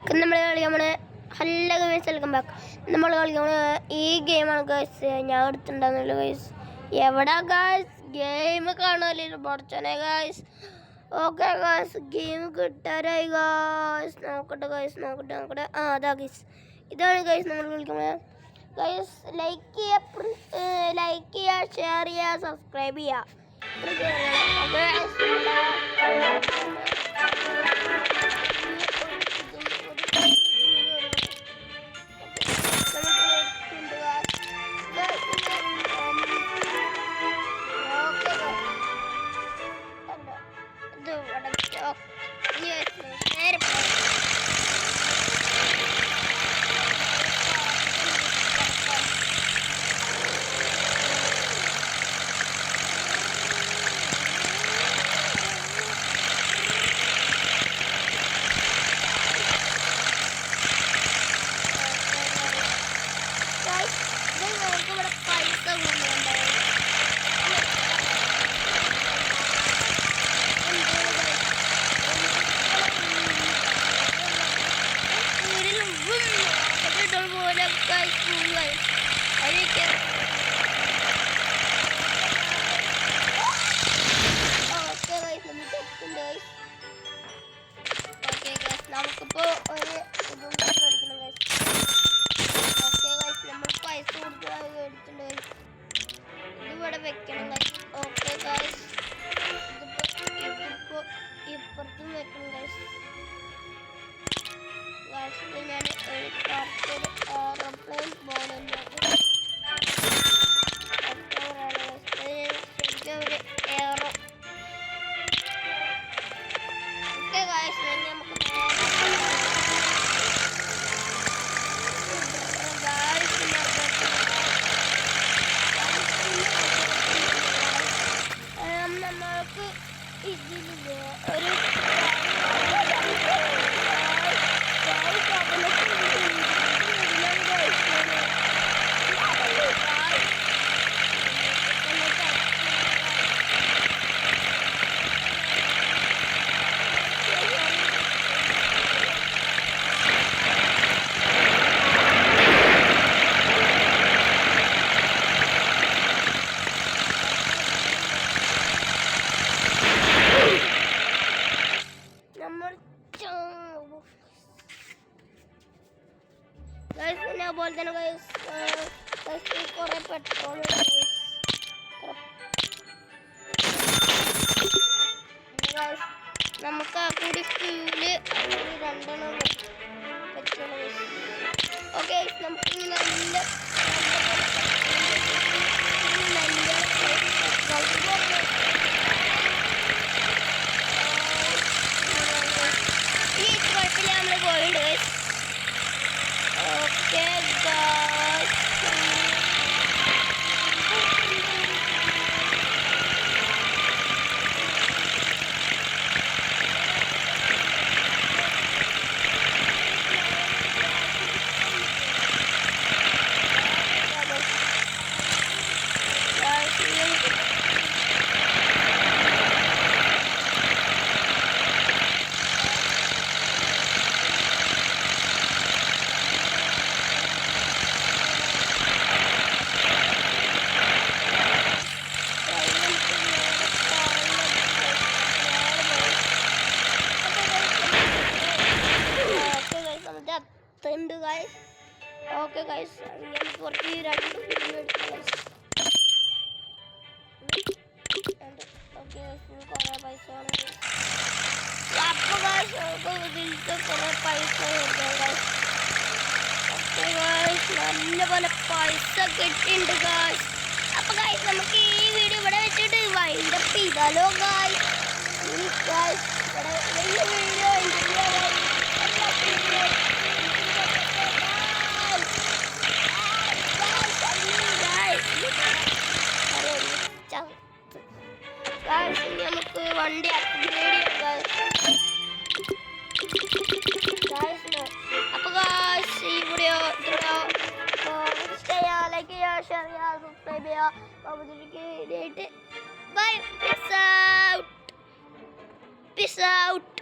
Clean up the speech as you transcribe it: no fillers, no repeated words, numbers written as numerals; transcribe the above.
നമ്മൾ കളിക്കാണ്. Hello guys, welcome back. നമ്മൾ കളിക്കാണ് ഈ ഗെയിമാണ് ഗൈസ്. ഞാൻ എടുത്തിട്ടുണ്ടാകുന്നില്ല ഗൈസ്. എവിടെ ഗൈസ് ഗെയിം കാണുമല്ലോ പഠിച്ചോനെ ഗൈസ്. ഓക്കെ ഗൈസ്, ഗെയിം കിട്ടാറായി ഗൈസ്. നോക്കട്ടെ ഗൈസ്, നോക്കട്ടെ. അതാ ഗൈസ്, ഇതാണ് ഗൈസ് നമ്മൾ കളിക്കുന്നത് ഗൈസ്. ലൈക്ക് ചെയ്യുക, ഷെയർ ചെയ്യുക, സബ്സ്ക്രൈബ് ചെയ്യുക. നമുക്കിപ്പോ ഒരു ഇതും മേടിക്കണം ഗൈസ്. ഓക്കെ ഗൈസ്, നമ്മൾ പൈസ കൊടുത്ത് മേടിച്ചിട്ടുണ്ട് ഗൈസ്. ഇതിവിടെ വെക്കണം ഗൈസ്. ഓക്കെ ഗൈസ്, ഇതിപ്പോ ഇപ്പുറത്തും വെക്കണം ഗൈസ്. ഞാൻ ഒരു എയർപ്ലെയിൻ പോകുന്നുണ്ട്. ശരിക്കും ഒരു എയറോ. ഓക്കെ ഗൈസ്, നമുക്ക് നമ്മൾക്ക് ഇതിലില്ലേ ഒരു പോലെ തന്നെ കുറെ പെട്രോൾ നമുക്ക് ആ കൂടി ഫ്യൂല് രണ്ടെണ്ണം പറ്റുള്ളൂ. ഓക്കെ, നമുക്ക് നല്ല ഈ കുഴപ്പമില്ല, നമ്മൾ പോയിട്ടുണ്ട് ഗൈസ്. ഓക്കെ ഉണ്ട് ഗൈസ്. ഓക്കെ ഗൈസ്, ഞാൻ കുറച്ച് രണ്ട് എടുക്കാം ഗൈസ്. ഓക്കെ ഗൈസ്, കുറേ പൈസ അപ്പോൾ ഗൈസ് ഇതിലത്തെ കുറേ പൈസ കൊടുക്കാം ഗൈസ്. ഓക്കെ ഗൈസ്, നല്ലപോലെ പൈസ കിട്ടിയിട്ടുണ്ട് ഗൈസ്. അപ്പോൾ ഗൈസ്, നമുക്ക് ഈ വീഡിയോ ഇവിടെ വെച്ചിട്ട് വൈൻഡപ്പ് ചെയ്താലോ ഗൈസ്. ഗൈസ് ഇവിടെ വലിയ വീഡിയോ നമുക്ക് വണ്ടി അപ്ഗ്രേഡ് ചെയ്യാം. അപ്പോൾ ഈ വീഡിയോ ലൈക്ക് ചെയ്യുക, ഷെയർ ചെയ്യുക, സബ്സ്ക്രൈബ് ചെയ്യുക. Bye, peace out.